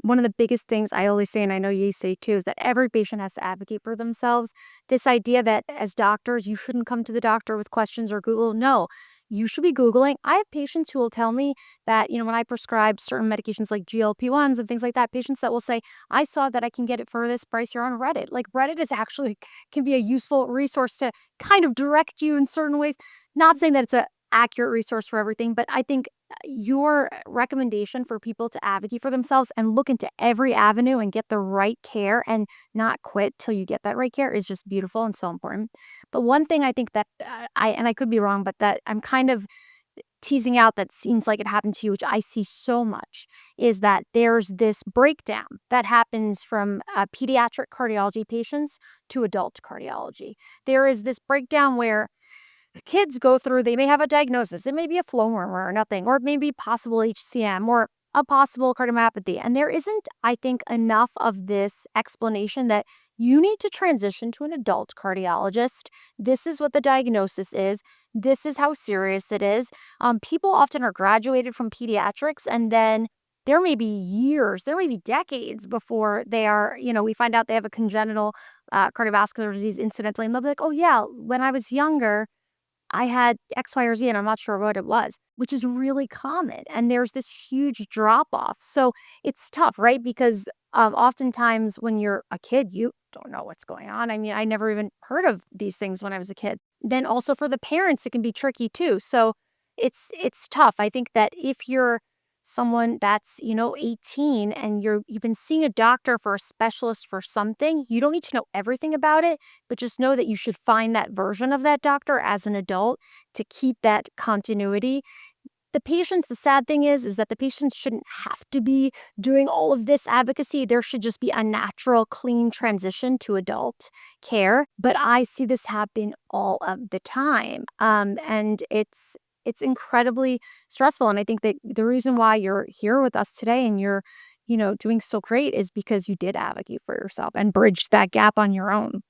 one of the biggest things I always say, and I know you say too, is that every patient has to advocate for themselves. This idea that as doctors, you shouldn't come to the doctor with questions or Google. No, you should be Googling. I have patients who will tell me that, when I prescribe certain medications like GLP-1s and things like that, patients that will say, I saw that I can get it for this price here on Reddit. Like Reddit is actually can be a useful resource to kind of direct you in certain ways. Not saying that it's a accurate resource for everything, but I think your recommendation for people to advocate for themselves and look into every avenue and get the right care and not quit till you get that right care is just beautiful and so important. But one thing I think that I could be wrong, but that I'm kind of teasing out that seems like it happened to you, which I see so much, is that there's this breakdown that happens from pediatric cardiology patients to adult cardiology. There is this breakdown where kids go through, they may have a diagnosis. It may be a flow murmur or nothing, or it may be possible HCM or a possible cardiomyopathy. And there isn't, I think, enough of this explanation that you need to transition to an adult cardiologist. This is what the diagnosis is. This is how serious it is. People often are graduated from pediatrics and then there may be years, there may be decades before they are, we find out they have a congenital cardiovascular disease incidentally. And they'll be like, oh, yeah, when I was younger, I had X, Y, or Z, and I'm not sure what it was, which is really common. And there's this huge drop off. So it's tough, right? Because oftentimes when you're a kid, you don't know what's going on. I mean, I never even heard of these things when I was a kid. Then also for the parents, it can be tricky too. So it's tough. I think that if you're someone that's 18 and you've been seeing a doctor for a specialist for something, you don't need to know everything about it, but just know that you should find that version of that doctor as an adult to keep that continuity. The patients, the sad thing is that the patients shouldn't have to be doing all of this advocacy. There should just be a natural, clean transition to adult care. But I see this happen all of the time. And it's incredibly stressful. And I think that the reason why you're here with us today and you're, doing so great is because you did advocate for yourself and bridge that gap on your own.